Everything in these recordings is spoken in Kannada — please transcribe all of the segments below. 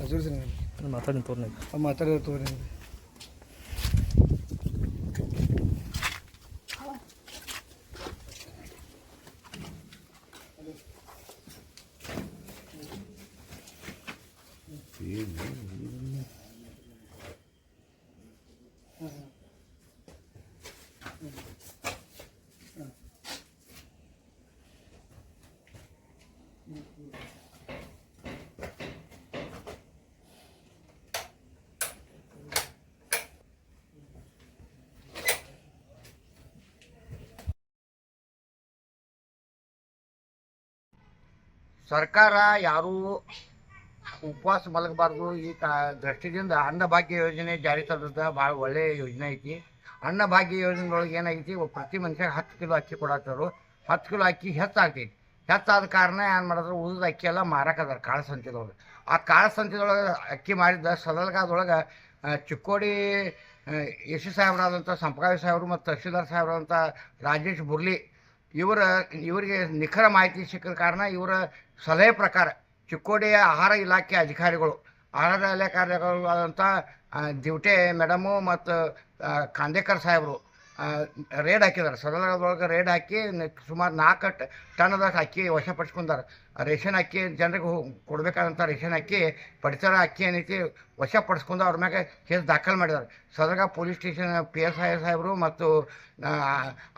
ಹಜೂರ್ ಸಿಂಗ್ ಮಾತಾಡಿ ತೋರ್ನಿ ಮಾತಾಡಿದ್ರೆ ತೋರಿ ಸರ್ಕಾರ ಯಾರೂ ಉಪವಾಸ ಮಲಗಬಾರ್ದು. ಈ ದೃಷ್ಟಿಯಿಂದ ಅನ್ನಭಾಗ್ಯ ಯೋಜನೆ ಜಾರಿ ತಂದದ್ದು ಭಾಳ ಒಳ್ಳೆಯ ಯೋಜನೆ ಐತಿ. ಅನ್ನಭಾಗ್ಯ ಯೋಜನೆಯೊಳಗೆ ಏನಾಗೈತಿ, ಪ್ರತಿ ಮನುಷ್ಯಗೆ 10 ಕಿಲೋ ಅಕ್ಕಿ ಕೊಡತ್ತಾರು. 10 ಕಿಲೋ ಅಕ್ಕಿ ಹೆಚ್ಚಾಗ್ತೈತಿ. ಹೆಚ್ಚಾದ ಕಾರಣ ಏನು ಮಾಡಿದ್ರು, ಉಳಿದ ಅಕ್ಕಿ ಎಲ್ಲ ಮಾರಕದಾರ ಕಾಳು ಸಂತೆದೊಳಗೆ. ಆ ಕಾಳು ಸಂತೆದೊಳಗೆ ಅಕ್ಕಿ ಮಾರಿದ್ದ ಸದಲ್ಗಾದೊಳಗೆ ಚಿಕ್ಕೋಡಿ ಎಸ್ ಸಿ ಸಾಹೇಬರಾದಂಥ ಸಂಪಗಾವಿ ಸಾಹೇಬರು ಮತ್ತು ತಹಶೀಲ್ದಾರ್ ಸಾಹೇಬರಾದಂಥ ರಾಜೇಶ್ ಬುರ್ಲಿ ಇವರಿಗೆ ನಿಖರ ಮಾಹಿತಿ ಸಿಕ್ಕ ಕಾರಣ ಇವರ ಸಲಹೆ ಪ್ರಕಾರ ಚಿಕ್ಕೋಡಿಯ ಆಹಾರ ಇಲಾಖೆ ಅಧಿಕಾರಿಗಳು ಆದಂಥ ದಿವಟೆ ಮೇಡಮು ಮತ್ತು ಖಾಂದೇಕರ್ ಸಾಹೇಬರು ರೇಡ್ ಹಾಕಿದ್ದಾರೆ. ಸದನದೊಳಗೆ ರೇಡ್ ಹಾಕಿ ಸುಮಾರು 4 ಟನ್ನದಷ್ಟು ಅಕ್ಕಿ ವಶಪಡಿಸ್ಕೊಂಡಾರೆ. ರೇಷನ್ ಅಕ್ಕಿ ಜನರಿಗೆ ಕೊಡಬೇಕಾದಂಥ ರೇಷನ್ ಅಕ್ಕಿ ಪಡಿತರ ಅಕ್ಕಿ ಏನೈತಿ ವಶಪಡಿಸ್ಕೊಂಡು ಅವ್ರ ಮ್ಯಾಗೆ ಕೇಸ್ ದಾಖಲು ಮಾಡಿದ್ದಾರೆ. ಸದಗ ಪೊಲೀಸ್ ಸ್ಟೇಷನ್ PSI ಸಾಹೇಬರು ಮತ್ತು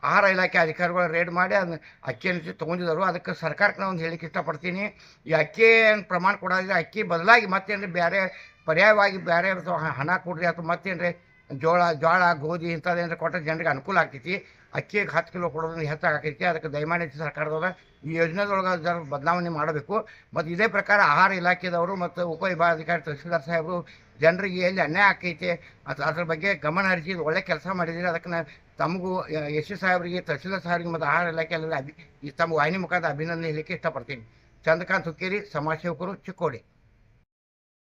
ಆಹಾರ ಇಲಾಖೆ ಅಧಿಕಾರಿಗಳು ರೇಡ್ ಮಾಡಿ ಅದನ್ನ ಅಕ್ಕಿ ಏನೈತಿ ತೊಗೊಂಡಿದ್ದರು. ಅದಕ್ಕೆ ಸರ್ಕಾರಕ್ಕೆ ನಾನು ಒಂದು ಹೇಳಿಕ್ಕೆ ಇಷ್ಟಪಡ್ತೀನಿ, ಈ ಅಕ್ಕಿ ಏನು ಪ್ರಮಾಣ ಕೊಡೋದಿಲ್ಲ, ಅಕ್ಕಿ ಬದಲಾಗಿ ಮತ್ತೇನು ಬೇರೆ ಪರ್ಯಾಯವಾಗಿ ಬೇರೆ ಹಣ ಕೊಡ್ರಿ ಅಥವಾ ಮತ್ತೇನು ಜೋಳ ಗೋಧಿ ಇಂಥದ್ದೇನಾರ ಕೊಟ್ಟರೆ ಜನರಿಗೆ ಅನುಕೂಲ ಆಗ್ತೈತಿ. ಅಕ್ಕಿಗೆ 10 ಕಿಲೋ ಕೊಡೋದ್ರಿಂದ ಹೆಚ್ಚಾಗೈತಿ. ಅದಕ್ಕೆ ದಯಮಾಡಿ ಸರ್ಕಾರದೊಳಗೆ ಈ ಯೋಜನೆದೊಳಗೆ ಜರ ಬದಲಾವಣೆ ಮಾಡಬೇಕು. ಮತ್ತು ಇದೇ ಪ್ರಕಾರ ಆಹಾರ ಇಲಾಖೆದವರು ಮತ್ತು ಉಪವಿಭಾಗಾಧಿಕಾರಿ ತಹಶೀಲ್ದಾರ್ ಸಾಹೇಬರು ಜನರಿಗೆ ಎಲ್ಲಿ ಅನ್ಯಾಯ ಆಕೈತೆ ಅದ್ರ ಬಗ್ಗೆ ಗಮನ ಹರಿಸಿ ಒಳ್ಳೆ ಕೆಲಸ ಮಾಡಿದ್ದೀರಿ. ಅದಕ್ಕೆ ತಮಗೂ ಎಸ್ ಸಿ ಸಾಹೇಬರಿಗೆ, ತಹಶೀಲ್ದಾರ್ ಸಾಹೇಬರಿಗೆ ಮತ್ತು ಆಹಾರ ಇಲಾಖೆ ಎಲ್ಲ ತಮ್ಮ ವಾಹಿನಿ ಮುಖಾಂತರ ಅಭಿನಂದನೆ ಹೇಳಲಿಕ್ಕೆ ಇಷ್ಟಪಡ್ತೀನಿ. ಚಂದ್ರಕಾಂತ್ ಹುಕ್ಕೇರಿ, ಸಮಾಜ ಸೇವಕರು, ಚಿಕ್ಕೋಡಿ.